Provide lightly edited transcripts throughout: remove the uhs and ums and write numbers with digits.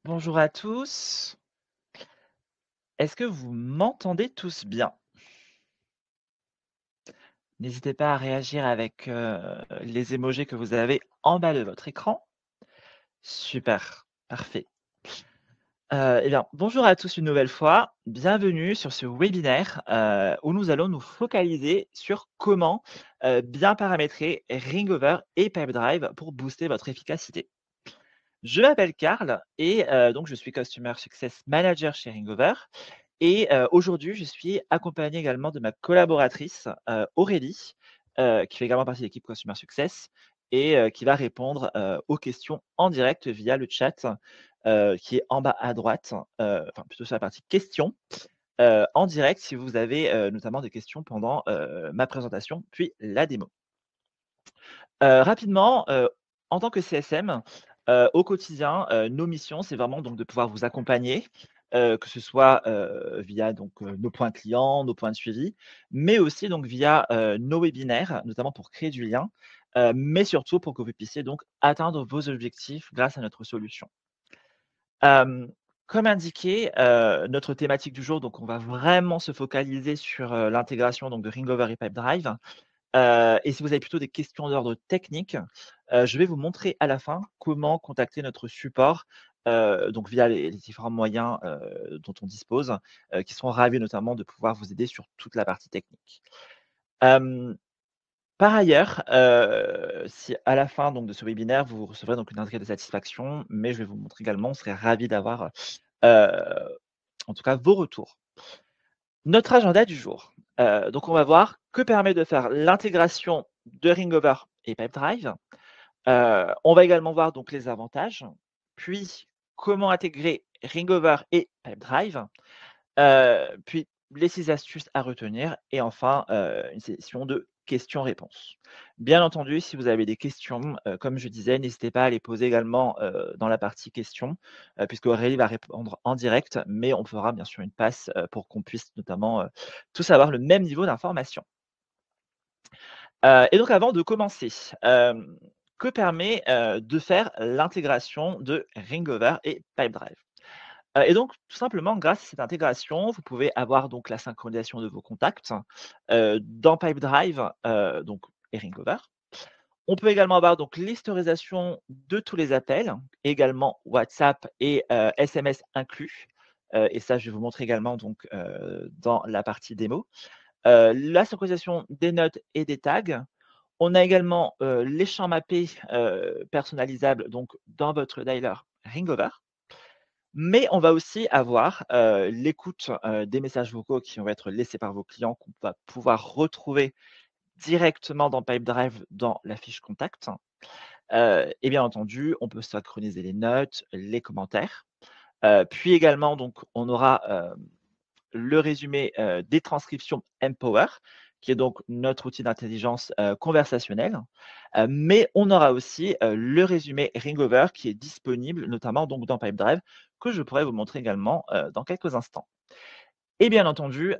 Bonjour à tous. Est-ce que vous m'entendez tous bien? N'hésitez pas à réagir avec, les émojis que vous avez en bas de votre écran. Super, parfait. Eh bien, bonjour à tous une nouvelle fois. Bienvenue sur ce webinaire, où nous allons nous focaliser sur comment, bien paramétrer Ringover et Pipedrive pour booster votre efficacité. Je m'appelle Karl et donc je suis Customer Success Manager chez Ringover. Et aujourd'hui, je suis accompagné également de ma collaboratrice, Aurélie, qui fait également partie de l'équipe Customer Success et qui va répondre, aux questions en direct via le chat, qui est en bas à droite, enfin plutôt sur la partie questions, en direct si vous avez, notamment des questions pendant, ma présentation, puis la démo. Rapidement, en tant que CSM, au quotidien, nos missions, c'est vraiment donc de pouvoir vous accompagner, que ce soit, via donc, nos points clients, nos points de suivi, mais aussi donc via, nos webinaires, notamment pour créer du lien, mais surtout pour que vous puissiez donc atteindre vos objectifs grâce à notre solution. Hem, Comme indiqué, notre thématique du jour, donc on va vraiment se focaliser sur, l'intégration donc de Ringover et Pipedrive. Et si vous avez plutôt des questions d'ordre technique, je vais vous montrer à la fin comment contacter notre support, donc via les différents moyens, dont on dispose, qui seront ravis notamment de pouvoir vous aider sur toute la partie technique. Hem, Par ailleurs, si à la fin donc de ce webinaire, vous recevrez donc une indicateur de satisfaction, mais je vais vous montrer également, on serait ravis d'avoir, heu, en tout cas vos retours. Notre agenda du jour. Donc on va voir que permet de faire l'intégration de Ringover et Pipedrive. On va également voir donc les avantages, puis comment intégrer Ringover et Pipedrive, puis les 6 astuces à retenir et enfin, une session de questions-réponses. Bien entendu, si vous avez des questions, comme je disais, n'hésitez pas à les poser également, dans la partie questions, puisque Aurélie va répondre en direct, mais on fera bien sûr une passe, pour qu'on puisse notamment, tous avoir le même niveau d'information. Et donc avant de commencer, que permet, de faire l'intégration de Ringover et Pipedrive? Et donc tout simplement grâce à cette intégration, vous pouvez avoir donc la synchronisation de vos contacts, dans Pipedrive, donc et Ringover. On peut également avoir donc l'historisation de tous les appels, également WhatsApp et SMS inclus, et ça je vais vous montrer également donc, dans la partie démo. La synchronisation des notes et des tags. On a également, les champs mappés, personnalisables donc dans votre dialer Ringover. Mais on va aussi avoir, l'écoute, des messages vocaux qui vont être laissés par vos clients qu'on va pouvoir retrouver directement dans Pipedrive dans la fiche contact. Et bien entendu, on peut synchroniser les notes, les commentaires. Puis également donc on aura, le résumé, des transcriptions Empower, qui est donc notre outil d'intelligence, conversationnelle. Mais on aura aussi, le résumé Ringover qui est disponible notamment donc dans Pipedrive, que je pourrais vous montrer également, dans quelques instants. Et bien entendu,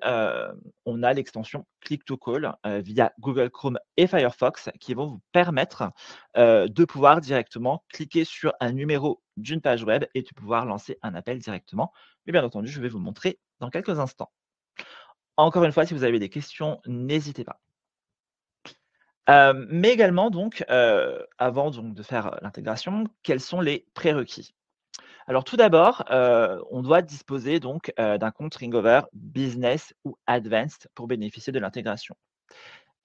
on a l'extension Click to Call, via Google Chrome et Firefox qui vont vous permettre, de pouvoir directement cliquer sur un numéro d'une page web et de pouvoir lancer un appel directement. Mais bien entendu, je vais vous montrer dans quelques instants. Encore une fois, si vous avez des questions, n'hésitez pas. Mais également donc, avant donc de faire, l'intégration, quels sont les prérequis? Alors tout d'abord, on doit disposer donc, d'un compte Ringover Business ou Advanced pour bénéficier de l'intégration.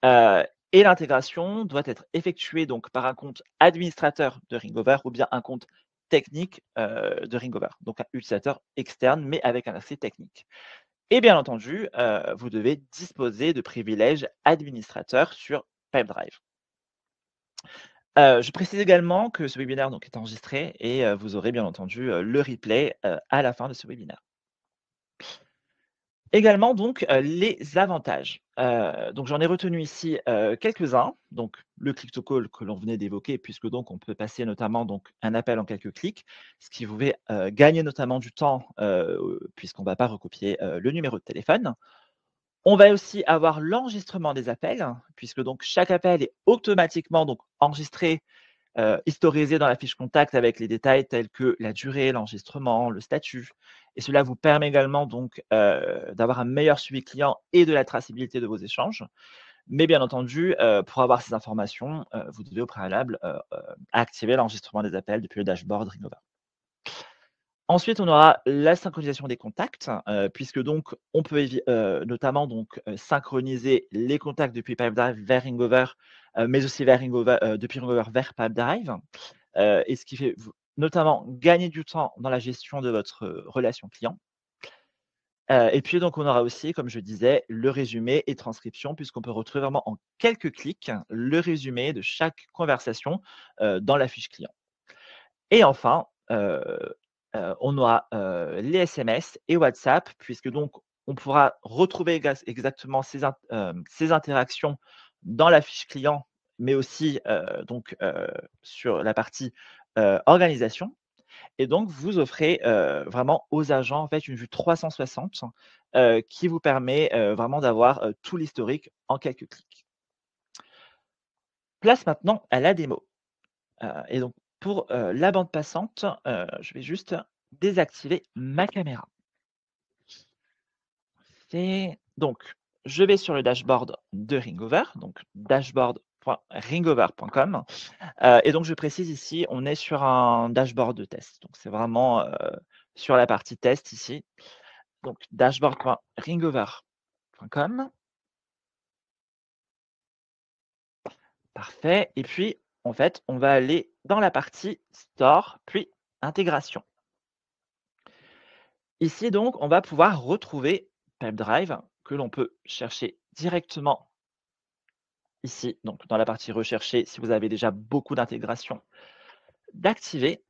Heu et l'intégration doit être effectuée donc par un compte administrateur de Ringover ou bien un compte technique, de Ringover, donc un utilisateur externe mais avec un accès technique. Et bien entendu, vous devez disposer de privilèges administrateurs sur Pipedrive. Je précise également que ce webinaire donc est enregistré et vous aurez bien entendu, le replay, à la fin de ce webinaire. Également donc, les avantages. Donc j'en ai retenu ici, quelques-uns. Donc le click to call que l'on venait d'évoquer puisque donc on peut passer notamment donc un appel en quelques clics, ce qui vous fait, gagner notamment du temps, puisqu'on ne va pas recopier, le numéro de téléphone. On va aussi avoir l'enregistrement des appels, puisque donc chaque appel est automatiquement donc enregistré, historiser dans la fiche contact avec les détails tels que la durée, l'enregistrement, le statut et cela vous permet également donc, d'avoir un meilleur suivi client et de la traçabilité de vos échanges. Mais bien entendu, pour avoir ces informations, vous devez au préalable, activer l'enregistrement des appels depuis le dashboard Ringover. Ensuite, on aura la synchronisation des contacts, puisque donc on peut notamment donc, synchroniser les contacts depuis Pipedrive vers Ringover, mais aussi vers Ringover depuis Ringover vers Pipedrive, et ce qui fait v notamment gagner du temps dans la gestion de votre, relation client. Et puis donc on aura aussi, comme je disais, le résumé et transcription puisqu'on peut retrouver vraiment en quelques clics le résumé de chaque conversation, dans la fiche client. Et enfin, on aura, les SMS et WhatsApp puisque donc on pourra retrouver exactement ces interactions dans la fiche client, mais aussi, donc, sur la partie, organisation. Et donc vous offrez, vraiment aux agents, en fait, une vue 360, qui vous permet, vraiment d'avoir, tout l'historique en quelques clics. Place maintenant à la démo, et donc pour, la bande passante, je vais juste désactiver ma caméra. C'est donc je vais sur le dashboard de Ringover, donc dashboard.ringover.com, et donc je précise ici, on est sur un dashboard de test. Donc c'est vraiment, sur la partie test ici. Donc dashboard.ringover.com. Parfait et puis, en fait, on va aller dans la partie store, puis intégration. Ici donc, on va pouvoir retrouver Pipedrive que l'on peut chercher directement ici, donc dans la partie rechercher si vous avez déjà beaucoup d'intégrations, d'activer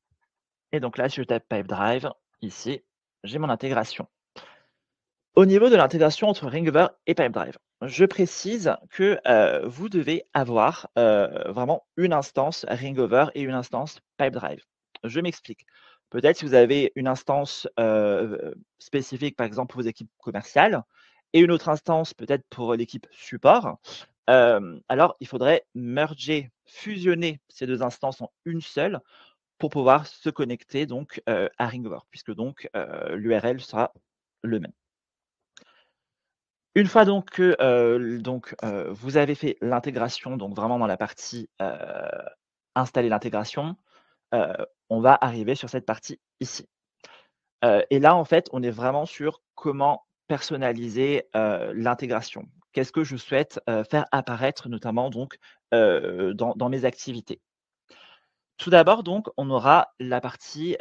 et donc là, je tape Pipedrive, ici, j'ai mon intégration. Au niveau de l'intégration entre Ringover et Pipedrive, je précise que, vous devez avoir, vraiment une instance Ringover et une instance Pipedrive. Je m'explique. Peut-être si vous avez une instance, spécifique, par exemple pour vos équipes commerciales et une autre instance peut-être pour l'équipe support, alors il faudrait merger, fusionner ces 2 instances en une seule pour pouvoir se connecter donc, à Ringover puisque donc, l'URL sera le même. Une fois donc que, vous avez fait l'intégration, donc vraiment dans la partie, installer l'intégration, heu, on va arriver sur cette partie ici. Et là, en fait, on est vraiment sur comment personnaliser, l'intégration. Qu'est-ce que je souhaite, faire apparaître notamment donc, dans mes activités? Tout d'abord donc, on aura la partie,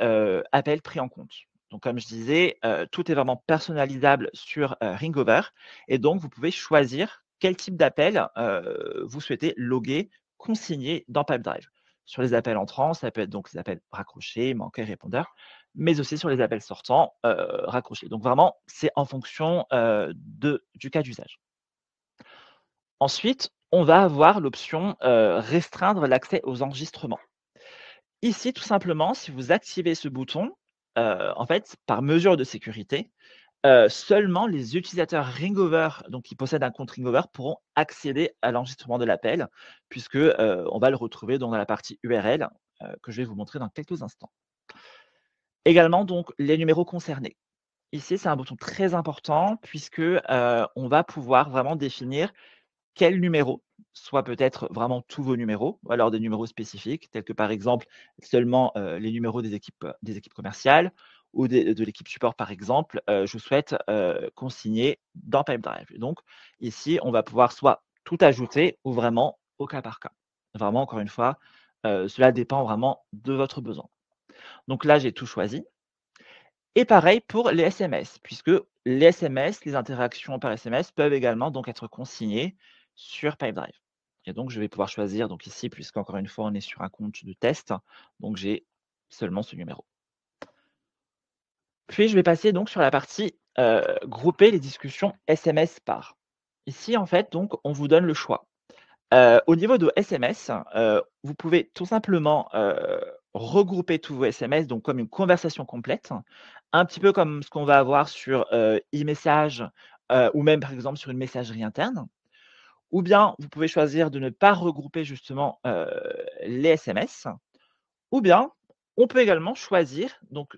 appel pris en compte. Donc comme je disais, tout est vraiment personnalisable sur, Ringover et donc vous pouvez choisir quel type d'appel, vous souhaitez loguer, consigner dans Pipedrive. Sur les appels entrants, ça peut être donc les appels raccrochés, manqués, répondeurs, mais aussi sur les appels sortants, raccrochés. Donc vraiment, c'est en fonction, du cas d'usage. Ensuite, on va avoir l'option, restreindre l'accès aux enregistrements. Ici, tout simplement, si vous activez ce bouton, en fait, par mesure de sécurité, seulement les utilisateurs Ringover, donc qui possèdent un compte Ringover, pourront accéder à l'enregistrement de l'appel puisque, on va le retrouver dans la partie URL, que je vais vous montrer dans quelques instants. Également donc les numéros concernés. Ici, c'est un bouton très important puisque, on va pouvoir vraiment définir quel numéro, soit peut-être vraiment tous vos numéros ou alors des numéros spécifiques tels que par exemple seulement, les numéros des équipes commerciales ou des de l'équipe support par exemple, je souhaite, consigner dans Pipedrive. Et donc ici, on va pouvoir soit tout ajouter ou vraiment au cas par cas. Vraiment encore une fois, cela dépend vraiment de votre besoin. Donc là, j'ai tout choisi et pareil pour les SMS, puisque les SMS, les interactions par SMS peuvent également donc être consignées sur Pipedrive. Et donc je vais pouvoir choisir donc ici, puisqu'encore une fois, on est sur un compte de test, donc j'ai seulement ce numéro. Puis je vais passer donc sur la partie, grouper les discussions SMS par. Ici, en fait, donc on vous donne le choix. Au niveau de SMS, vous pouvez tout simplement, regrouper tous vos SMS, donc comme une conversation complète, un petit peu comme ce qu'on va avoir sur, e-message, ou même par exemple sur une messagerie interne. Ou bien vous pouvez choisir de ne pas regrouper justement, les SMS ou bien on peut également choisir donc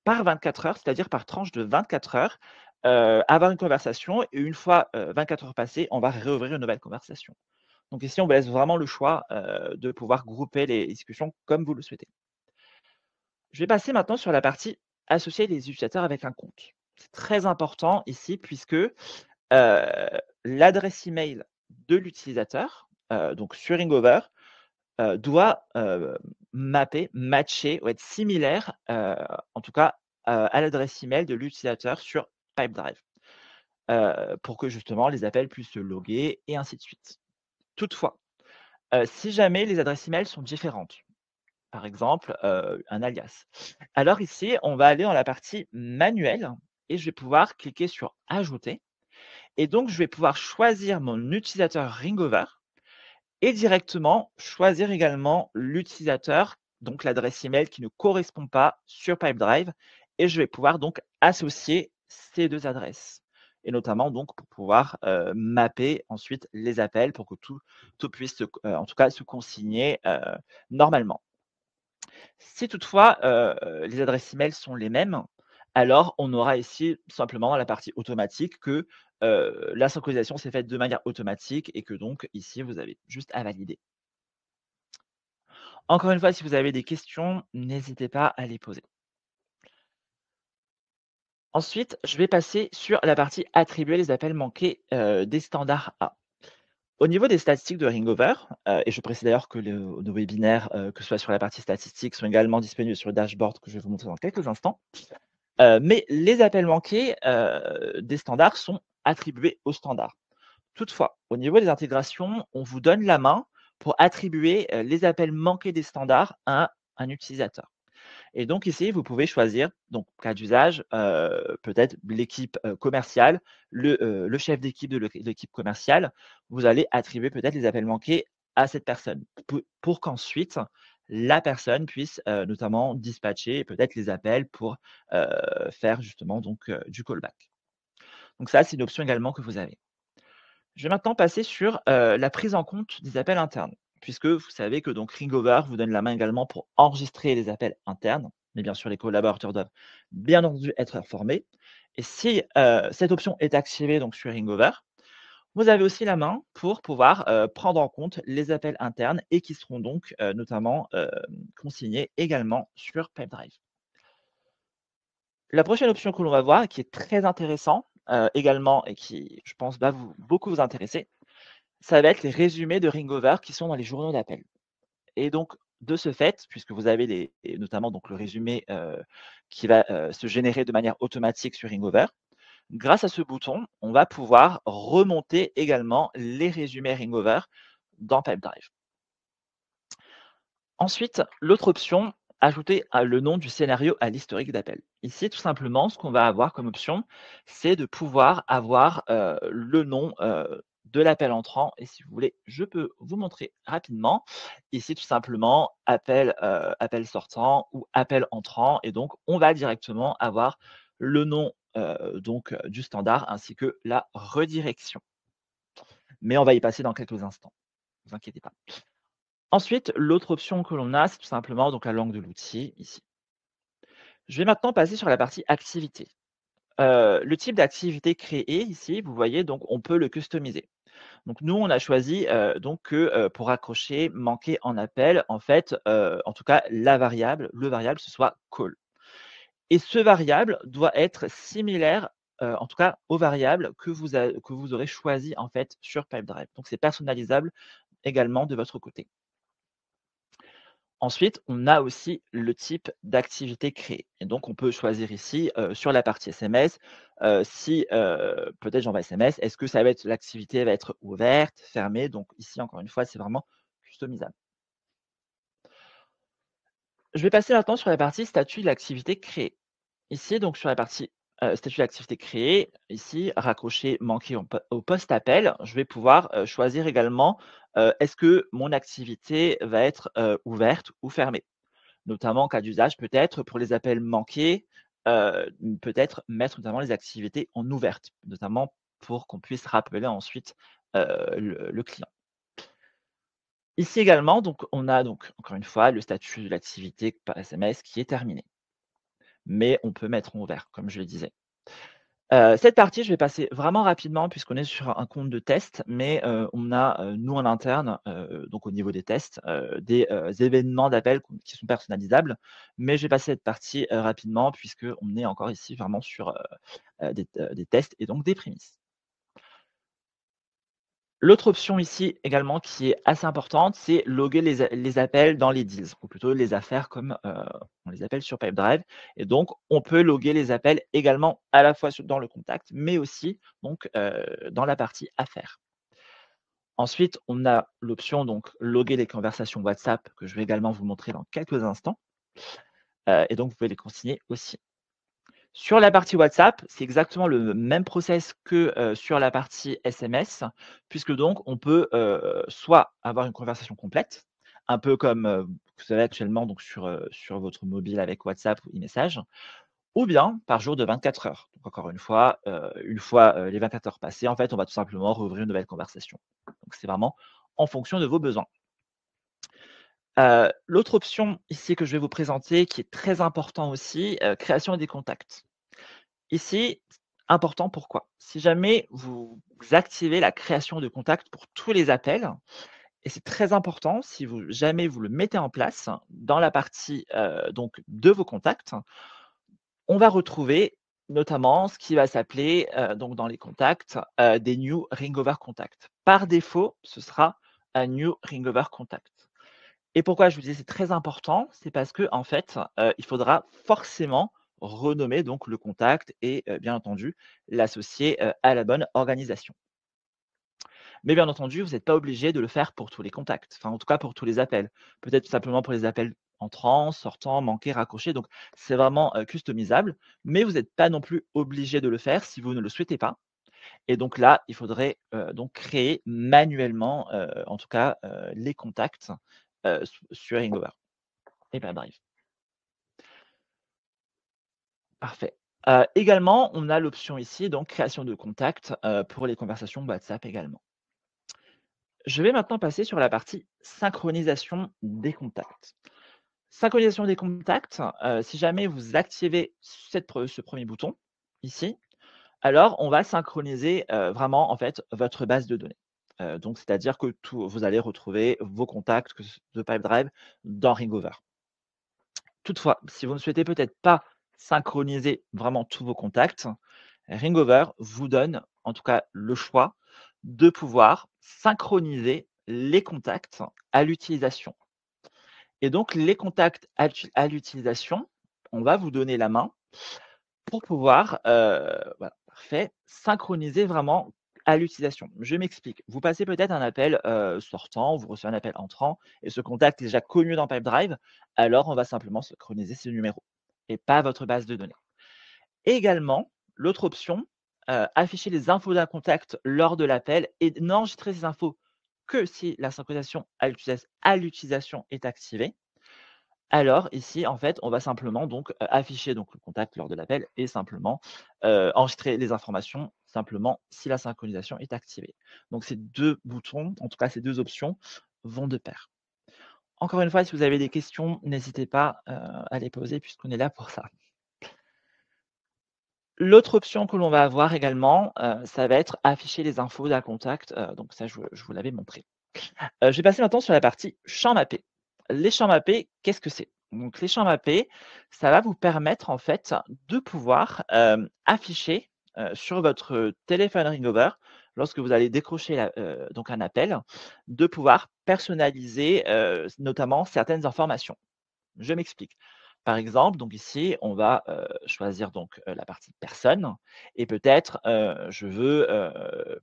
par 24 heures, c'est-à-dire par tranche de 24 heures, avoir une conversation et une fois, 24 heures passées, on va réouvrir une nouvelle conversation. Donc ici, on vous laisse vraiment le choix, de pouvoir grouper les discussions comme vous le souhaitez. Je vais passer maintenant sur la partie associer les utilisateurs avec un compte. C'est très important ici puisque, l'adresse email de l'utilisateur, donc sur Ringover, doit, matcher ou être similaire, en tout cas, à l'adresse email de l'utilisateur sur Pipedrive, pour que justement les appels puissent se loguer et ainsi de suite. Toutefois, si jamais les adresses email sont différentes, par exemple, un alias, alors ici, on va aller dans la partie manuelle et je vais pouvoir cliquer sur ajouter et donc je vais pouvoir choisir mon utilisateur Ringover et directement choisir également l'utilisateur, donc l'adresse email qui ne correspond pas sur Pipedrive et je vais pouvoir donc associer ces 2 adresses et notamment donc pour pouvoir, mapper ensuite les appels pour que tout puisse en tout cas se consigner, normalement. Si toutefois, les adresses email sont les mêmes, alors on aura ici simplement dans la partie automatique que, la synchronisation s'est faite de manière automatique et que donc ici vous avez juste à valider. Encore une fois, si vous avez des questions, n'hésitez pas à les poser. Ensuite, je vais passer sur la partie attribuer les appels manqués, des standards A. Au niveau des statistiques de Ringover, et je précise d'ailleurs que nos webinaires, que ce soit sur la partie statistique, sont également disponibles sur le dashboard que je vais vous montrer dans quelques instants. Mais les appels manqués, des standards sont attribués aux standards. Toutefois, au niveau des intégrations, on vous donne la main pour attribuer, les appels manqués des standards à un utilisateur. Et donc ici, vous pouvez choisir, donc cas d'usage, peut-être l'équipe, commerciale, le chef d'équipe de l'équipe commerciale. Vous allez attribuer peut-être les appels manqués à cette personne pour qu'ensuite la personne puisse, notamment dispatcher peut-être les appels pour, faire justement donc, du callback. Donc ça, c'est une option également que vous avez. Je vais maintenant passer sur, la prise en compte des appels internes, puisque vous savez que donc Ringover vous donne la main également pour enregistrer les appels internes, mais bien sûr les collaborateurs doivent bien entendu être informés et si, cette option est activée donc sur Ringover, vous avez aussi la main pour pouvoir, prendre en compte les appels internes et qui seront donc, notamment, consignés également sur Pipedrive. La prochaine option que l'on va voir et qui est très intéressant, également et qui je pense va beaucoup vous intéresser, ça va être les résumés de Ringover qui sont dans les journaux d'appel et donc de ce fait, puisque vous avez les et notamment donc le résumé, qui va, se générer de manière automatique sur Ringover, grâce à ce bouton, on va pouvoir remonter également les résumés Ringover dans Pipedrive. Ensuite, l'autre option, ajouter le nom du scénario à l'historique d'appel. Ici, tout simplement, ce qu'on va avoir comme option, c'est de pouvoir avoir, le nom, de l'appel entrant et si vous voulez, je peux vous montrer rapidement. Ici, tout simplement, appel sortant ou appel entrant et donc on va directement avoir le nom, du standard ainsi que la redirection. Mais on va y passer dans quelques instants, ne vous inquiétez pas. Ensuite, l'autre option que l'on a, c'est tout simplement donc la langue de l'outil ici. Je vais maintenant passer sur la partie activité. Le type d'activité créée ici, vous voyez donc on peut le customiser. Donc nous, on a choisi, donc que, pour accrocher, manquer en appel, en fait, en tout cas le variable ce soit call et ce variable doit être similaire, en tout cas au variable que vous aurez choisi en fait sur Pipedrive. Donc c'est personnalisable également de votre côté. Ensuite, on a aussi le type d'activité créée et donc on peut choisir ici, sur la partie SMS, si, peut-être j'envoie SMS, est-ce que ça va être l'activité va être ouverte, fermée? Donc ici, encore une fois, c'est vraiment customisable. Je vais passer maintenant sur la partie statut de l'activité créée. Ici, donc sur la partie, statut d'activité créée, ici, raccrocher, manquer au post-appel, je vais pouvoir, choisir également, est-ce que mon activité va être, ouverte ou fermée? Notamment en cas d'usage, peut-être pour les appels manqués, peut-être mettre notamment les activités en ouverte, notamment pour qu'on puisse rappeler ensuite, le client. Ici également, donc on a donc encore une fois le statut de l'activité par SMS qui est terminé, mais on peut mettre en ouvert comme je le disais. Cette partie, je vais passer vraiment rapidement puisqu'on est sur un compte de test, mais on a, nous en interne, donc au niveau des tests, des, événements d'appel qui sont personnalisables. Mais je vais passer cette partie, rapidement puisqu'on est encore ici vraiment sur, des tests et donc des prémices. L'autre option ici également qui est assez importante, c'est loguer les appels dans les deals ou plutôt les affaires comme, on les appelle sur Pipedrive et donc on peut loguer les appels également à la fois dans le contact, mais aussi donc, dans la partie affaires. Ensuite, on a l'option donc loguer les conversations WhatsApp que je vais également vous montrer dans quelques instants, et donc vous pouvez les consigner aussi. Sur la partie WhatsApp, c'est exactement le même process que, sur la partie SMS, puisque donc on peut, soit avoir une conversation complète, un peu comme, vous avez actuellement donc sur votre mobile avec WhatsApp ou e-message, ou bien par jour de 24 heures. Donc encore une fois, les 24 heures passées, en fait, on va tout simplement rouvrir une nouvelle conversation. Donc c'est vraiment en fonction de vos besoins. L'autre option ici que je vais vous présenter qui est très important aussi, création des contacts. Ici, important pourquoi? Si jamais vous activez la création de contacts pour tous les appels et c'est très important si vous jamais vous le mettez en place dans la partie, donc de vos contacts, on va retrouver notamment ce qui va s'appeler, donc dans les contacts, des new ring over contacts. Par défaut, ce sera un new ring over contact. Et pourquoi je vous disais c'est très important? C'est parce que en fait, il faudra forcément renommer donc le contact et bien entendu l'associer, à la bonne organisation. Mais bien entendu, vous n'êtes pas obligé de le faire pour tous les contacts, enfin en tout cas pour tous les appels. Peut-être tout simplement pour les appels entrants, sortants, manqués, raccrochés, donc c'est vraiment, customisable, mais vous n'êtes pas non plus obligé de le faire si vous ne le souhaitez pas. Et donc là, il faudrait, donc créer manuellement, en tout cas, les contacts, sur Hangover et Pipedrive. Parfait. Également, on a l'option ici, donc création de contacts, pour les conversations WhatsApp également. Je vais maintenant passer sur la partie synchronisation des contacts. Synchronisation des contacts, si jamais vous activez ce premier bouton, ici, alors on va synchroniser, vraiment en fait votre base de données. Donc c'est-à-dire que vous allez retrouver vos contacts de Pipedrive dans Ringover. Toutefois, si vous ne souhaitez peut-être pas synchroniser vraiment tous vos contacts, Ringover vous donne en tout cas le choix de pouvoir synchroniser les contacts à l'utilisation. Et donc les contacts à l'utilisation, on va vous donner la main pour pouvoir, voilà, parfait, synchroniser vraiment à l'utilisation. Je m'explique. Vous passez peut-être un appel, sortant, vous recevez un appel entrant et ce contact est déjà connu dans Pipedrive, alors on va simplement synchroniser ce numéro et pas votre base de données. Également, l'autre option, afficher les infos d'un contact lors de l'appel et n'enregistrer ces infos que si la synchronisation à l'utilisation est activée. Alors ici, en fait, on va simplement donc, afficher donc le contact lors de l'appel et simplement, enregistrer les informations simplement si la synchronisation est activée. Donc ces 2 boutons, en tout cas ces 2 options vont de pair. Encore une fois, si vous avez des questions, n'hésitez pas, à les poser puisqu'on est là pour ça. L'autre option que l'on va avoir également, ça va être afficher les infos d'un contact, donc ça je vous l'avais montré. Je vais passer maintenant sur la partie champs mappés. Les champs mappés, qu'est-ce que c'est? Donc les champs mappés, ça va vous permettre en fait de pouvoir, afficher, sur votre téléphone Ringover, lorsque vous allez décrocher donc un appel, de pouvoir personnaliser, notamment certaines informations. Je m'explique. Par exemple, donc ici, on va, choisir donc, la partie personne et peut-être, je veux,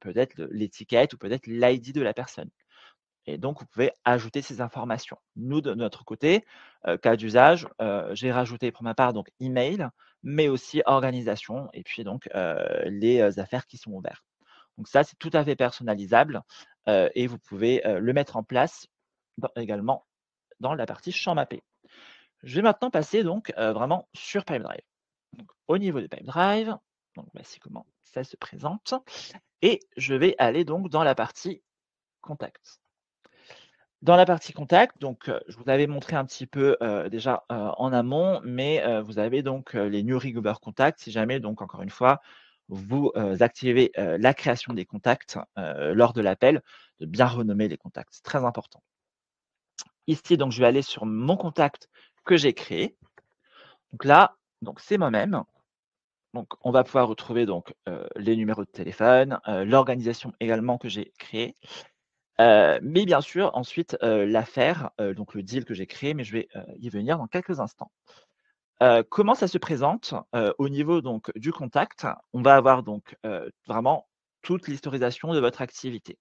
peut-être l'étiquette ou peut-être l'ID de la personne. Et donc, vous pouvez ajouter ces informations. Nous, de notre côté, cas d'usage, j'ai rajouté pour ma part donc email, mais aussi organisation et puis donc, les, affaires qui sont ouvertes. Donc ça, c'est tout à fait personnalisable, et vous pouvez, le mettre en place également dans la partie champ mappé. Je vais maintenant passer donc, vraiment sur Pipedrive. Donc au niveau de Pipedrive, donc voici comment ça se présente et je vais aller donc dans la partie contact. Dans la partie contact, donc, je vous avais montré un petit peu, déjà, en amont, mais, vous avez donc, les New Ringover Contacts si jamais donc encore une fois, vous, activez, la création des contacts, lors de l'appel, de bien renommer les contacts, c'est très important. Ici donc je vais aller sur mon contact que j'ai créé. Donc là, donc c'est moi-même. Donc on va pouvoir retrouver donc, les numéros de téléphone, l'organisation également que j'ai créée. Mais bien sûr, ensuite, l'affaire, donc le deal que j'ai créé, mais je vais, y venir dans quelques instants. Comment ça se présente? Au niveau donc du contact, on va avoir donc, vraiment toute l'historisation de votre activité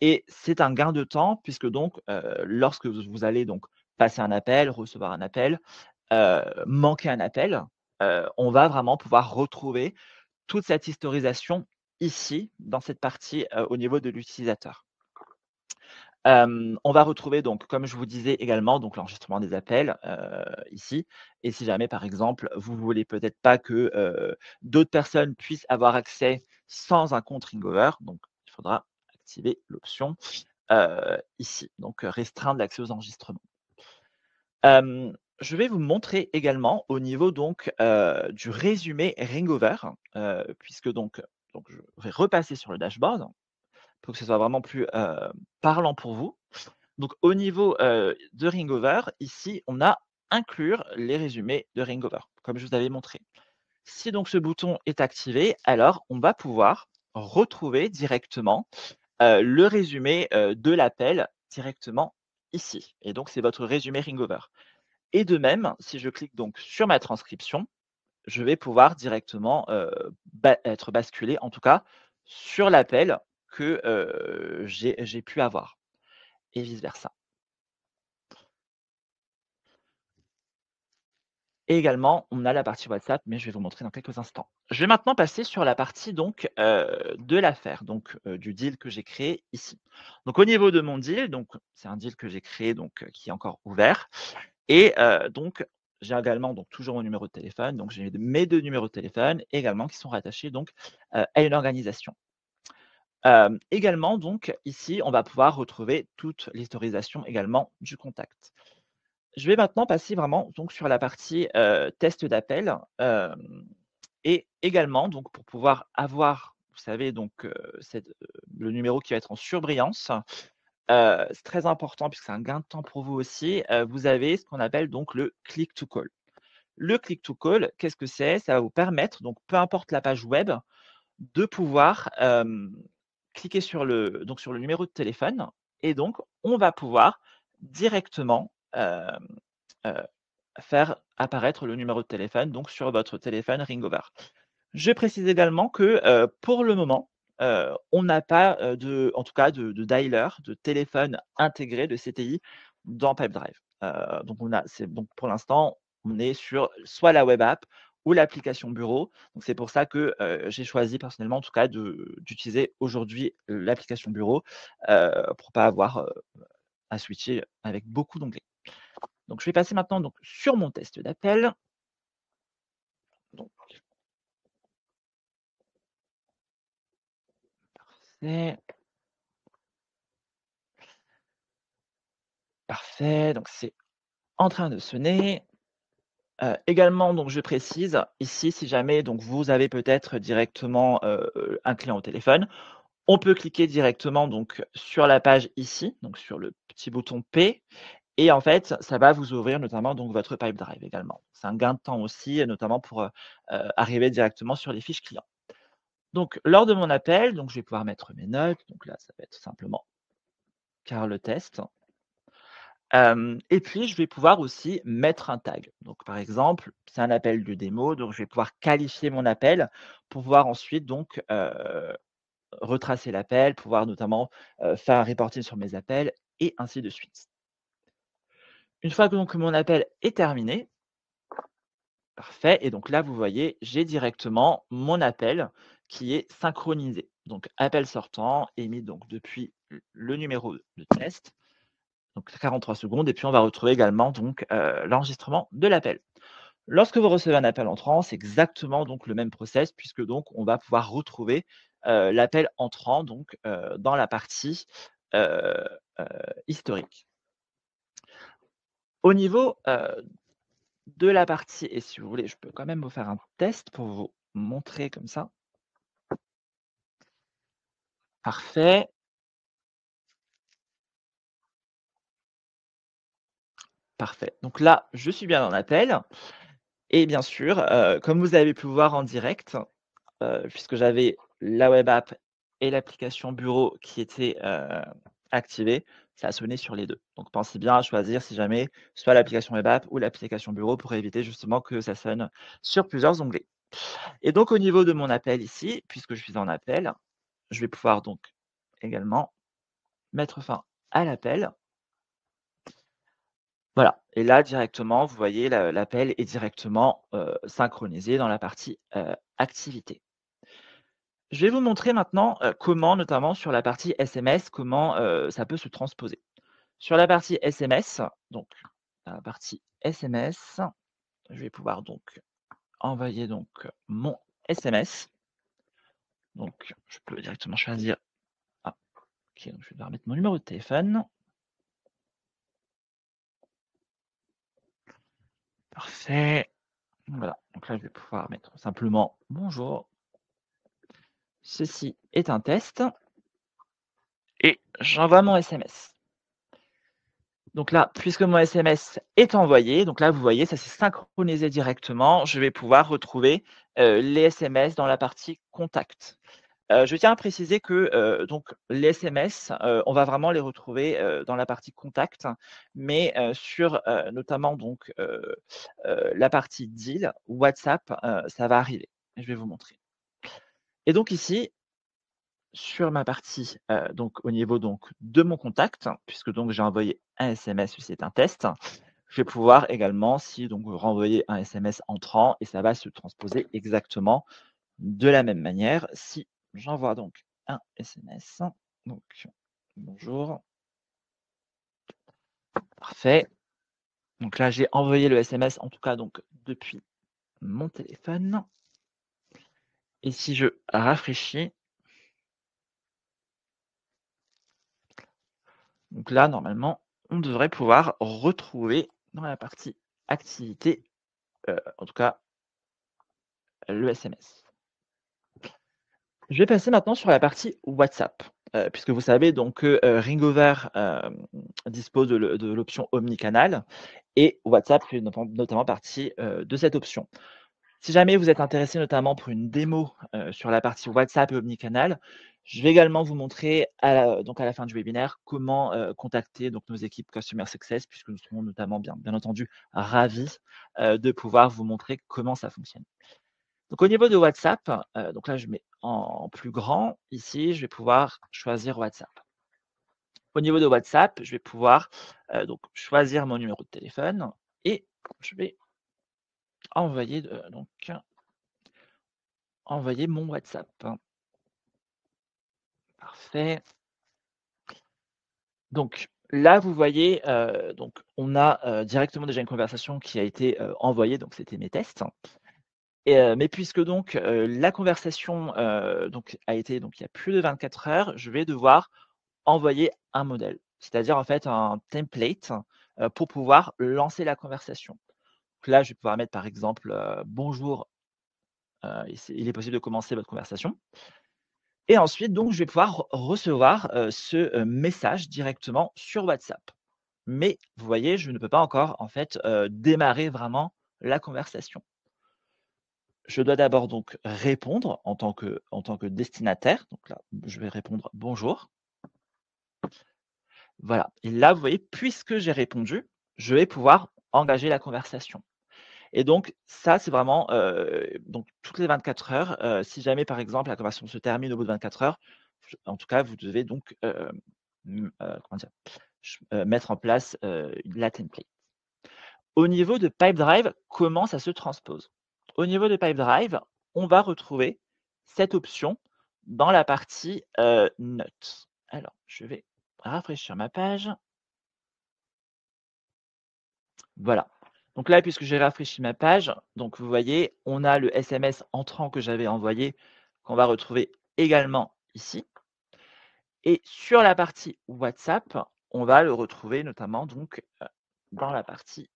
et c'est un gain de temps puisque donc, lorsque vous allez donc passer un appel, recevoir un appel, manquer un appel, on va vraiment pouvoir retrouver toute cette historisation ici, dans cette partie, au niveau de l'utilisateur. On va retrouver donc, comme je vous disais également, donc l'enregistrement des appels, ici et si jamais, par exemple, vous voulez peut-être pas que, d'autres personnes puissent avoir accès sans un compte Ringover, donc il faudra activer l'option, ici, donc restreindre l'accès aux enregistrements. Je vais vous montrer également au niveau donc, du résumé Ringover, puisque donc je vais repasser sur le dashboard pour que ce soit vraiment plus, parlant pour vous. Donc au niveau, de Ringover, ici, on a inclure les résumés de Ringover, comme je vous avais montré. Si donc ce bouton est activé, alors on va pouvoir retrouver directement, le résumé, de l'appel directement ici et donc c'est votre résumé Ringover et de même, si je clique donc sur ma transcription, je vais pouvoir directement, être basculé, en tout cas, sur l'appel que, j'ai pu avoir et vice versa. Et également, on a la partie WhatsApp, mais je vais vous montrer dans quelques instants. Je vais maintenant passer sur la partie donc, de l'affaire, donc, du deal que j'ai créé ici. Donc au niveau de mon deal, donc c'est un deal que j'ai créé donc, qui est encore ouvert et donc j'ai également donc toujours mon numéro de téléphone, donc j'ai mes 2 numéros de téléphone également qui sont rattachés donc, à une organisation. Également donc ici, on va pouvoir retrouver toute l'historisation également du contact. Je vais maintenant passer vraiment donc sur la partie, test d'appel, et également donc pour pouvoir avoir, vous savez donc, le numéro qui va être en surbrillance, c'est très important puisque c'est un gain de temps pour vous aussi, vous avez ce qu'on appelle donc le click to call. Le click to call, qu'est-ce que c'est? Ça va vous permettre donc peu importe la page web, de pouvoir, cliquer sur le numéro de téléphone et donc on va pouvoir directement, heu, faire apparaître le numéro de téléphone, donc sur votre téléphone Ringover. Je précise également que, pour le moment, on n'a pas, en tout cas de dialer, de téléphone intégré, de CTI dans Pipedrive. Donc donc pour l'instant, on est sur soit la web app ou l'application bureau. Donc c'est pour ça que, j'ai choisi personnellement en tout cas d'utiliser aujourd'hui l'application bureau, pour pas avoir, à switcher avec beaucoup d'onglets. Donc je vais passer maintenant donc sur mon test d'appel. Donc c'est parfait, donc c'est en train de sonner. Également donc je précise ici si jamais donc vous avez peut-être directement, un client au téléphone, on peut cliquer directement donc sur la page ici, donc sur le petit bouton P et en fait ça va vous ouvrir notamment donc votre Pipedrive également. C'est un gain de temps aussi, notamment pour, arriver directement sur les fiches clients. Donc lors de mon appel, donc je vais pouvoir mettre mes notes, donc là ça va être simplement Carl Test. Et puis je vais pouvoir aussi mettre un tag. Donc par exemple, c'est un appel de démo, donc je vais pouvoir qualifier mon appel pour pouvoir ensuite donc, retracer l'appel, pouvoir notamment, faire un reporting sur mes appels et ainsi de suite. Une fois que donc mon appel est terminé, parfait et donc là vous voyez, j'ai directement mon appel qui est synchronisé. Donc appel sortant émis donc depuis le numéro de test. Donc 43 secondes et puis on va retrouver également donc, l'enregistrement de l'appel. Lorsque vous recevez un appel entrant, c'est exactement donc le même process puisque donc on va pouvoir retrouver, l'appel entrant donc, dans la partie, heu historique. Au niveau, de la partie et si vous voulez, je peux quand même vous faire un test pour vous montrer comme ça. Parfait, parfait. Donc là, je suis bien en appel et bien sûr, comme vous avez pu voir en direct, puisque j'avais la web app et l'application bureau qui étaient, activées, ça a sonné sur les 2. Donc pensez bien à choisir si jamais soit l'application web app ou l'application bureau pour éviter justement que ça sonne sur plusieurs onglets. Et donc au niveau de mon appel ici, puisque je suis en appel, je vais pouvoir donc également mettre fin à l'appel. Voilà et là directement, vous voyez l'appel est directement, synchronisé dans la partie, activité. Je vais vous montrer maintenant, comment notamment sur la partie SMS, comment, ça peut se transposer. Sur la partie SMS, donc la partie SMS, je vais pouvoir donc envoyer donc, mon SMS. Donc je peux directement choisir ah OK, donc je vais devoir mettre mon numéro de téléphone. Parfait. Voilà, donc là je vais pouvoir mettre simplement: «Bonjour, ceci est un test» et j'envoie mon SMS. Donc là, puisque mon SMS est envoyé, donc là, vous voyez, ça s'est synchronisé directement. Je vais pouvoir retrouver, les SMS dans la partie contact. Je tiens à préciser que, donc les SMS, on va vraiment les retrouver, dans la partie contact, mais, sur, notamment donc, la partie deal, WhatsApp, ça va arriver. Je vais vous montrer. Et donc ici, sur ma partie, donc au niveau donc de mon contact, puisque donc j'ai envoyé un SMS, c'est un test. Je vais pouvoir également, si donc renvoyer un SMS entrant et ça va se transposer exactement de la même manière. Si j'envoie donc un SMS, donc bonjour, parfait. Donc là, j'ai envoyé le SMS, en tout cas donc depuis mon téléphone. Et si je rafraîchis, donc là, normalement, on devrait pouvoir retrouver dans la partie activité, en tout cas le SMS. Je vais passer maintenant sur la partie WhatsApp, puisque vous savez donc que, Ringover, dispose de l'option omnicanal et WhatsApp fait notamment partie, de cette option. Si jamais vous êtes intéressé notamment pour une démo, sur la partie WhatsApp et omnicanal, je vais également vous montrer à la fin du webinaire comment, contacter donc nos équipes Customer Success puisque nous serons notamment bien entendu ravis, de pouvoir vous montrer comment ça fonctionne. Donc au niveau de WhatsApp, donc là je mets en plus grand. Ici, je vais pouvoir choisir WhatsApp. Au niveau de WhatsApp, je vais pouvoir, donc choisir mon numéro de téléphone et je vais envoyer, donc envoyer mon WhatsApp. Parfait. Donc là, vous voyez, donc on a, directement déjà une conversation qui a été, envoyée, donc c'était mes tests et mais puisque donc, la conversation, donc a été donc il y a plus de 24 heures, je vais devoir envoyer un modèle. C'est-à-dire en fait un template, pour pouvoir lancer la conversation. Donc là, je vais pouvoir mettre par exemple, «Bonjour, il est possible de commencer votre conversation». Et ensuite donc je vais pouvoir recevoir, ce, message directement sur WhatsApp. Mais vous voyez, je ne peux pas encore en fait, démarrer vraiment la conversation. Je dois d'abord donc répondre en tant que destinataire. Donc là, je vais répondre: «Bonjour». Voilà et là, vous voyez, puisque j'ai répondu, je vais pouvoir engager la conversation et donc ça, c'est vraiment, donc toutes les 24 heures, si jamais, par exemple, la conversation se termine au bout de 24 heures, en tout cas, vous devez donc, comment dire? Mettre en place, la template. Au niveau de Pipedrive, comment ça se transpose? Au niveau de Pipedrive, on va retrouver cette option dans la partie, Notes. Alors, je vais rafraîchir ma page. Voilà. Donc là, puisque j'ai rafraîchi ma page, donc vous voyez, on a le SMS entrant que j'avais envoyé, qu'on va retrouver également ici et sur la partie WhatsApp, on va le retrouver notamment donc, dans la partie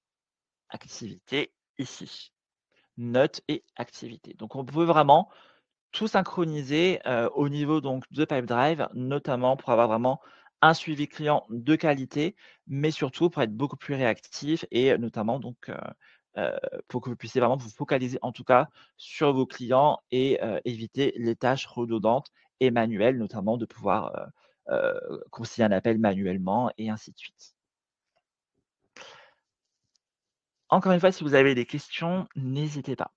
activité ici, notes et activités. Donc on peut vraiment tout synchroniser, au niveau donc de Pipedrive, notamment pour avoir vraiment un suivi client de qualité, mais surtout pour être beaucoup plus réactif et notamment donc, heu, pour que vous puissiez vraiment vous focaliser en tout cas sur vos clients et éviter les tâches redondantes et manuelles, notamment de pouvoir, concilier un appel manuellement et ainsi de suite. Encore une fois, si vous avez des questions, n'hésitez pas.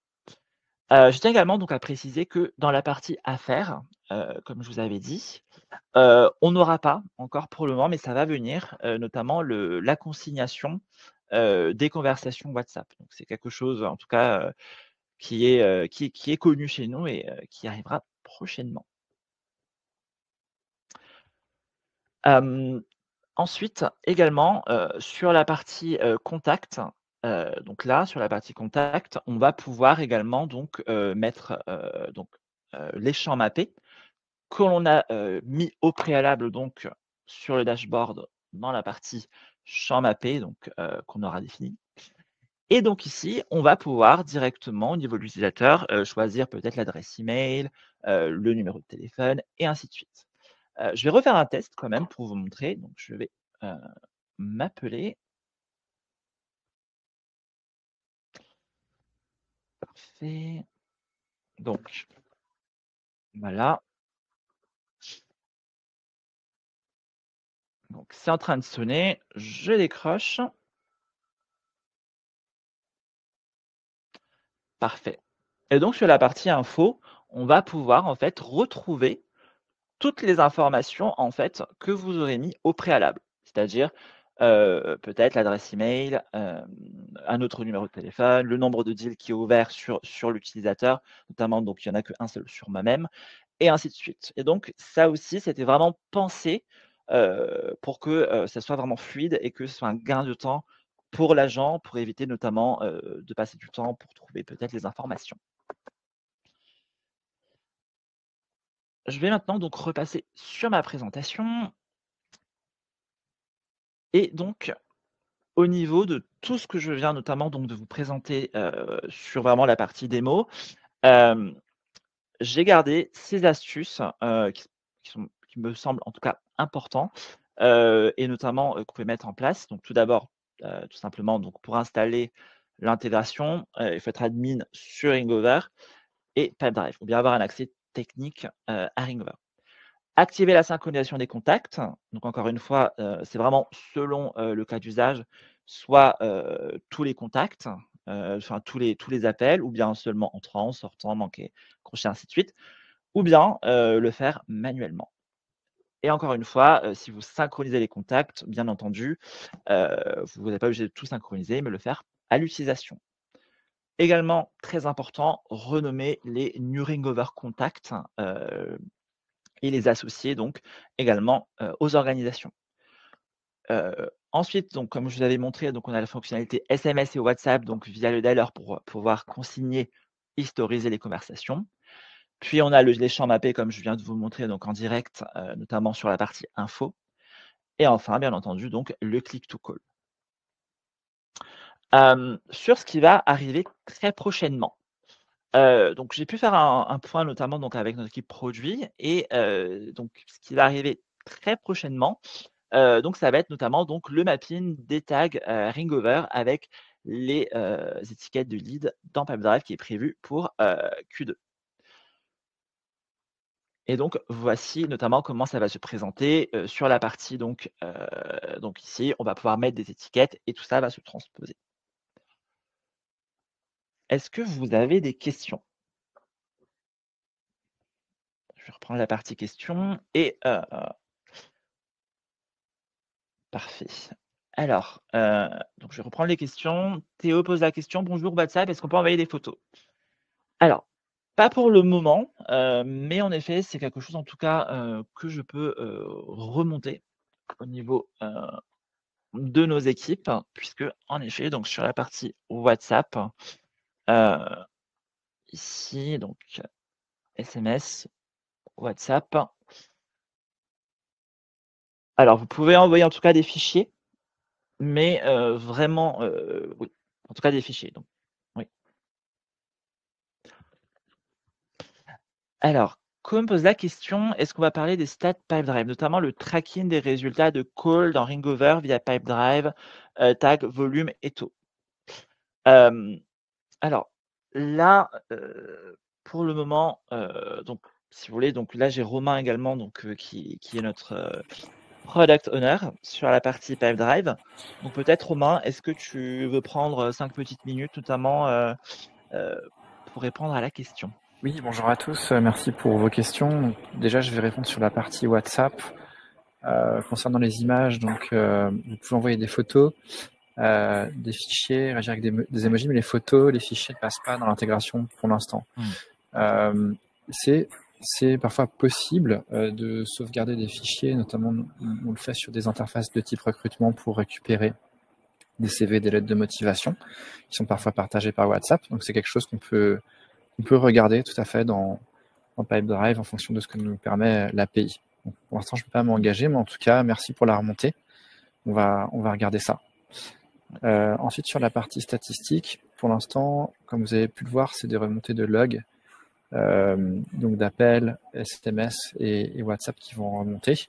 Je tiens également donc à préciser que dans la partie affaires, comme je vous avais dit, on n'aura pas encore pour le moment, mais ça va venir, notamment la consignation, des conversations WhatsApp. Donc c'est quelque chose en tout cas, qui est connu chez nous et qui arrivera prochainement. Hem, Ensuite également, sur la partie, contact, donc là, sur la partie contact, on va pouvoir également donc, mettre, les champs mappés que l'on a, mis au préalable donc sur le dashboard dans la partie champs mappés donc qu'on aura défini et donc ici, on va pouvoir directement au niveau de l'utilisateur, choisir peut-être l'adresse email, le numéro de téléphone et ainsi de suite. Je vais refaire un test quand même pour vous montrer, donc je vais, heu, m'appeler parfait, donc voilà, donc c'est en train de sonner, je décroche, parfait et donc sur la partie info, on va pouvoir en fait retrouver toutes les informations, en fait, que vous aurez mis au préalable. C'est-à-dire, peut-être l'adresse email, un autre numéro de téléphone, le nombre de deals qui est ouvert sur l'utilisateur, notamment donc il y en a qu'un seul sur moi-même et ainsi de suite et donc ça aussi, c'était vraiment pensé, pour que, ça soit vraiment fluide et que ce soit un gain de temps pour l'agent, pour éviter notamment, de passer du temps pour trouver peut-être les informations. Je vais maintenant donc repasser sur ma présentation et donc au niveau de tout ce que je viens notamment donc de vous présenter, sur vraiment la partie démo, hem, j'ai gardé ces astuces, qui me semblent en tout cas importants, et notamment, que vous pouvez mettre en place. Donc tout d'abord, tout simplement donc pour installer l'intégration, il faut être admin sur Ringover et Pipedrive ou bien avoir un accès technique, à Ringover. Activer la synchronisation des contacts, donc encore une fois, c'est vraiment selon, le cas d'usage, soit, tous les contacts, enfin tous les appels ou bien seulement entrants, sortants, manqués, crochet, ainsi de suite, ou bien, le faire manuellement et encore une fois, si vous synchronisez les contacts, bien entendu, vous n'êtes pas obligé de tout synchroniser, mais le faire à l'utilisation. Également très important, renommer les New Ringover contacts, et les associer donc également, aux organisations. Ensuite, donc comme je vous avais montré, donc on a la fonctionnalité SMS et WhatsApp, donc via le dialer pour, pouvoir consigner, historiser les conversations. Puis on a les champs mappés comme je viens de vous montrer donc en direct, notamment sur la partie info et enfin bien entendu donc le click to call. Sur ce qui va arriver très prochainement. Donc j'ai pu faire un point notamment donc avec notre équipe produit et donc ce qui va arriver très prochainement, donc ça va être notamment donc le mapping des tags, Ringover avec les, étiquettes de lead dans Pipedrive qui est prévu pour, Q2 et donc voici notamment comment ça va se présenter, sur la partie donc ici, on va pouvoir mettre des étiquettes et tout ça va se transposer. Est-ce que vous avez des questions? Je vais reprendre la partie questions et parfait. Alors, donc je vais reprendre les questions. Théo pose la question: «Bonjour WhatsApp, est-ce qu'on peut envoyer des photos?» Alors, pas pour le moment, mais en effet, c'est quelque chose en tout cas, que je peux, remonter au niveau, de nos équipes puisque en effet, donc sur la partie WhatsApp, heu, ici donc SMS, WhatsApp. Alors vous pouvez envoyer en tout cas des fichiers. mais vraiment, oui, en tout cas des fichiers, donc oui. Alors, comme pose la question, est-ce qu'on va parler des stats Pipedrive, notamment le tracking des résultats de call dans Ringover via Pipedrive, tag, volume et taux? Hem, alors là, pour le moment, donc si vous voulez, donc là j'ai Romain également donc qui est notre, product owner sur la partie Pipedrive. Donc peut-être Romain, est-ce que tu veux prendre, 5 petites minutes notamment, heu, pour répondre à la question? Oui, bonjour à tous, merci pour vos questions. Donc, déjà, je vais répondre sur la partie WhatsApp. Concernant les images, donc vous pouvez envoyer des photos, des fichiers, réagir avec des emojis, mais les photos, les fichiers ne passent pas dans l'intégration pour l'instant. Mmh. Euh, c'est parfois possible de sauvegarder des fichiers, notamment on le fait sur des interfaces de type recrutement pour récupérer des CV, des lettres de motivation, qui sont parfois partagées par WhatsApp. Donc c'est quelque chose qu'on peut regarder tout à fait dans Pipedrive en fonction de ce que nous permet l'API. Pour l'instant, je ne peux pas m'engager, mais en tout cas, merci pour la remontée. On va regarder ça. Ensuite, sur la partie statistique, pour l'instant, comme vous avez pu le voir, c'est des remontées de logs, donc d'appels, SMS et WhatsApp qui vont remonter.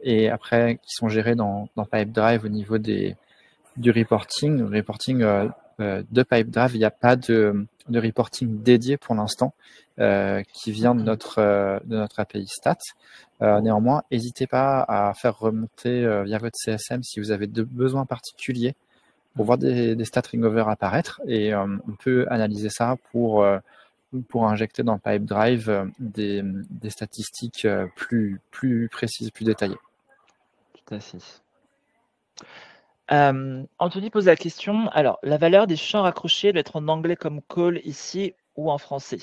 Et après, qui sont gérés dans Pipedrive au niveau du reporting. Le reporting de Pipedrive, il n'y a pas de reporting dédié pour l'instant qui vient de notre API Stats. Néanmoins, n'hésitez pas à faire remonter via votre CSM si vous avez de besoins particuliers pour voir des stats ringover apparaître et on peut analyser ça pour injecter dans Pipedrive des statistiques plus précises, plus détaillées. Tout à fait. Anthony pose la question, alors la valeur des champs raccrochés doit être en anglais comme call ici ou en français?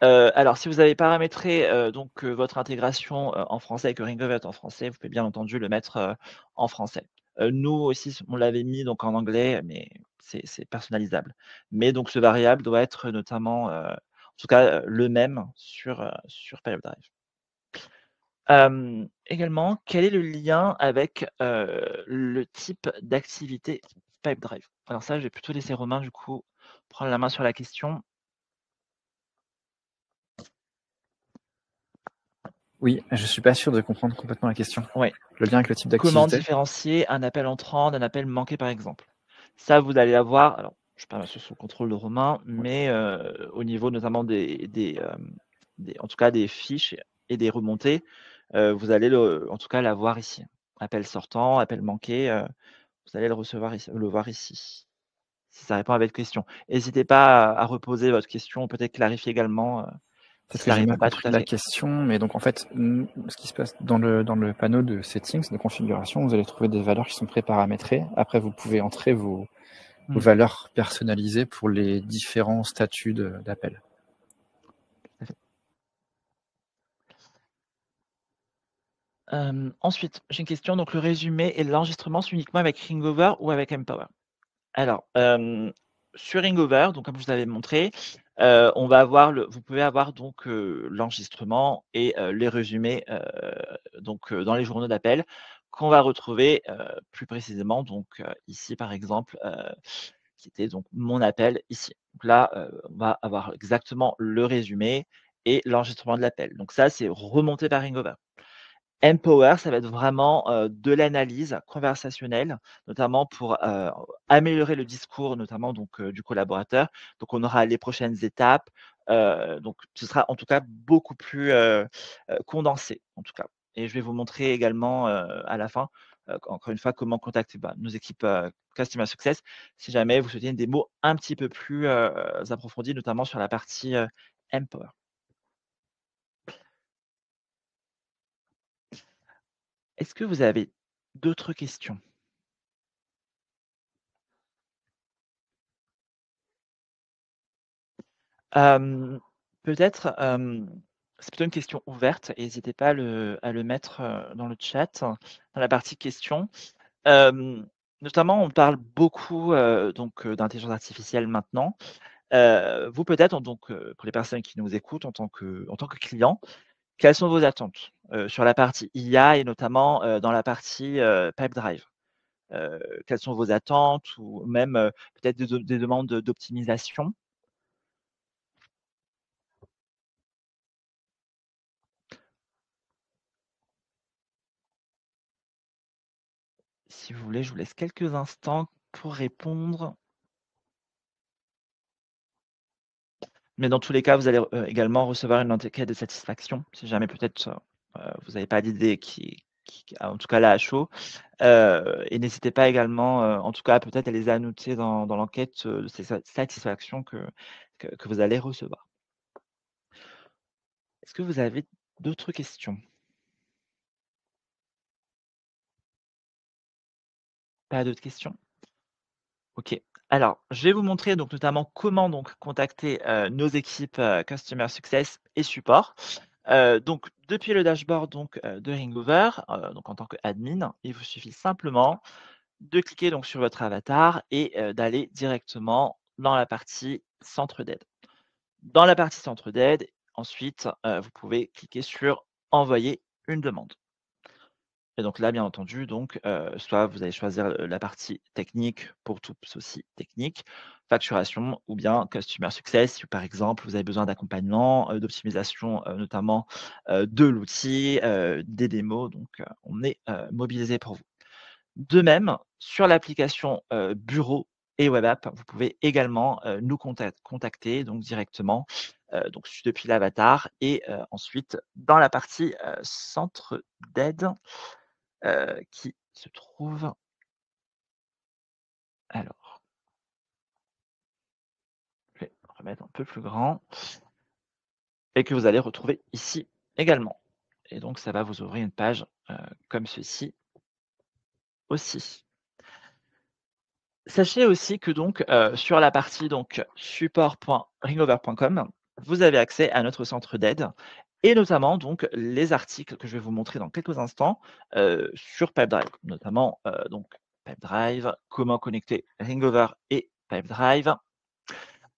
Alors si vous avez paramétré, donc votre intégration, en français et que Ringover est en français, vous pouvez bien entendu le mettre, en français. Nous aussi on l'avait mis donc en anglais, mais c'est personnalisable. Mais donc ce variable doit être notamment, en tout cas, le même sur Pipedrive. Également, quel est le lien avec, le type d'activité Pipedrive? Alors ça, je vais plutôt laisser Romain du coup prendre la main sur la question. Oui, je suis pas sûr de comprendre complètement la question. Ouais. Le lien avec le type Comment d'activité. différencier un appel entrant d'un appel manqué, par exemple? Ça, vous allez avoir alors je suis pas sous le contrôle de Romain, mais au niveau notamment des en tout cas des fiches et des remontées, vous allez en tout cas l'avoir ici. Appel sortant, appel manqué, vous allez le voir ici. Si ça répond à votre question. N'hésitez pas à reposer votre question, peut-être clarifier également, si Peut-être que ça j'ai mal répond pas tout compris à la fait. question, mais donc en fait, ce qui se passe dans le panneau de settings, de configuration, vous allez trouver des valeurs qui sont pré-paramétrées. Après, vous pouvez entrer vos Mmh. valeurs personnalisées pour les différents statuts d'appel. Tout à fait. Ensuite, j'ai une question, donc le résumé et l'enregistrement, c'est uniquement avec Ringover ou avec Empower? Alors, sur Ringover, donc comme je vous avais montré, on va avoir vous pouvez avoir donc, l'enregistrement et les résumés, donc, dans les journaux d'appel qu'on va retrouver, plus précisément donc, ici par exemple, qui était donc mon appel ici. Donc là, on va avoir exactement le résumé et l'enregistrement de l'appel. Donc ça, c'est remonté par Ringover. Empower, ça va être vraiment, de l'analyse conversationnelle, notamment pour, améliorer le discours, notamment donc, du collaborateur. Donc on aura les prochaines étapes, donc ce sera en tout cas beaucoup plus, condensé, en tout cas. Et je vais vous montrer également, à la fin, encore une fois, comment contacter, nos équipes, customer success, si jamais vous souhaitez des mots un petit peu plus, approfondis, notamment sur la partie, Empower. Est-ce que vous avez d'autres questions? Hem, peut-être, c'est plutôt une question ouverte et n'hésitez pas à le mettre, dans le chat, dans la partie questions. Hem, notamment, on parle beaucoup, donc, d'intelligence artificielle maintenant. Vous peut-être donc, pour les personnes qui nous écoutent en tant que client, quelles sont vos attentes, sur la partie IA et notamment, dans la partie, Pipedrive? quelles sont vos attentes ou même, peut-être des demandes d'optimisation? Si vous voulez, je vous laisse quelques instants pour répondre. Mais dans tous les cas, vous allez, également recevoir une enquête de satisfaction si jamais peut-être, vous n'avez pas d'idée qui en tout cas là à chaud. Et n'hésitez pas également, en tout cas peut-être à les annoter dans l'enquête, de ces satisfactions que vous allez recevoir. Est-ce que vous avez d'autres questions? Pas d'autres questions? OK. Alors, je vais vous montrer donc notamment comment donc contacter, nos équipes, customer success et support. Donc depuis le dashboard donc, de Ringover, donc en tant qu'admin, il vous suffit simplement de cliquer donc sur votre avatar et d'aller directement dans la partie centre d'aide. Dans la partie centre d'aide, ensuite, vous pouvez cliquer sur «Envoyer une demande». Et donc là, bien entendu, donc, soit vous allez choisir, la partie technique pour tout souci technique, facturation ou bien customer success si par exemple vous avez besoin d'accompagnement, d'optimisation, notamment, de l'outil, des démos donc, on est, mobilisés pour vous. De même, sur l'application, bureau et web app, vous pouvez également, nous contacter donc directement, donc depuis l'avatar et ensuite dans la partie, centre d'aide qui se trouve alors, je vais remettre un peu plus grand et que vous allez retrouver ici également et donc ça va vous ouvrir une page, comme ceci aussi. Sachez aussi que donc, sur la partie donc support.ringover.com, vous avez accès à notre centre d'aide et notamment donc les articles que je vais vous montrer dans quelques instants, sur Pipedrive. Notamment, donc Pipedrive, comment connecter Ringover et Pipedrive.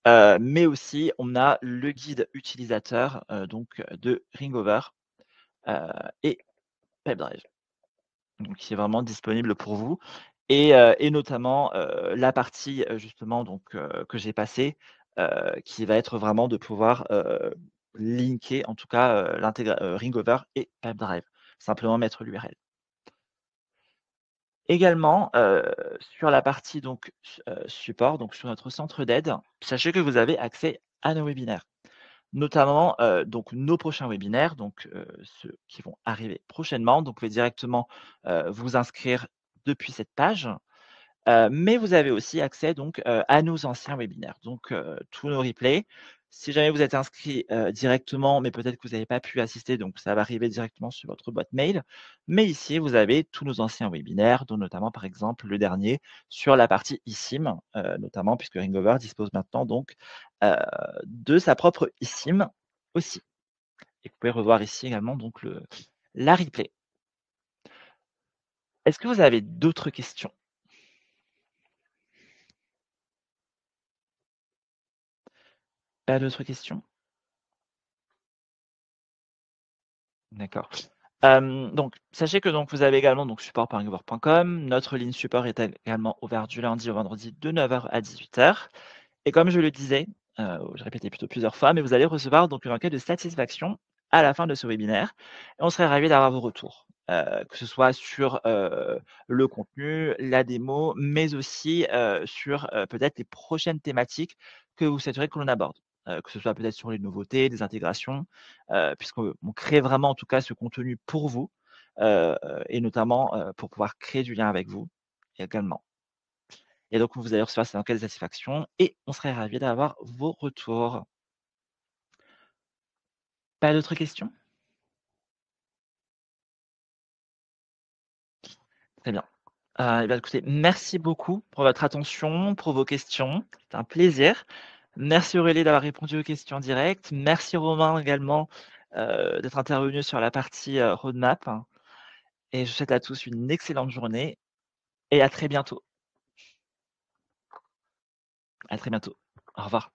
Mais aussi on a le guide utilisateur, donc de Ringover, heu et Pipedrive. Donc qui est vraiment disponible pour vous et notamment, la partie, justement donc que j'ai passée, qui va être vraiment de pouvoir, linker en tout cas, Ringover et Pipedrive. Simplement mettre l'URL. Également, sur la partie donc support, donc sur notre centre d'aide, sachez que vous avez accès à nos webinaires. Notamment, donc nos prochains webinaires, donc ceux qui vont arriver prochainement. Donc vous pouvez directement, vous inscrire depuis cette page. Mais vous avez aussi accès donc, à nos anciens webinaires, donc tous nos replays. Si jamais vous êtes inscrit, directement, mais peut-être que vous n'avez pas pu assister, donc ça va arriver directement sur votre boîte mail. Mais ici, vous avez tous nos anciens webinaires, dont notamment, par exemple, le dernier sur la partie eSIM, notamment puisque Ringover dispose maintenant donc, heu, de sa propre eSIM aussi. Et vous pouvez revoir ici également donc la replay. Est-ce que vous avez d'autres questions? Pas d'autres questions? D'accord. Donc sachez que donc vous avez également donc support.ringover.com. Notre ligne support est également ouverte du lundi au vendredi de 9 heures à 18 heures. Et comme je le disais, je répétais plutôt plusieurs fois, mais vous allez recevoir donc une enquête de satisfaction à la fin de ce webinaire et on serait ravis d'avoir vos retours, que ce soit sur, le contenu, la démo, mais aussi, sur, peut-être les prochaines thématiques que vous souhaiteriez que l'on aborde. Que ce soit peut-être sur les nouveautés, des intégrations, puisqu'on crée vraiment en tout cas ce contenu pour vous, et notamment, pour pouvoir créer du lien avec vous également. Et donc vous allez recevoir cette enquête de satisfaction et on serait ravis d'avoir vos retours. Pas d'autres questions? Très bien. Et bah, écoutez, merci beaucoup pour votre attention, pour vos questions. C'était un plaisir. Merci Aurélie d'avoir répondu aux questions directes. Merci Romain également, d'être intervenu sur la partie, roadmap et je vous souhaite à tous une excellente journée et à très bientôt. À très bientôt. Au revoir.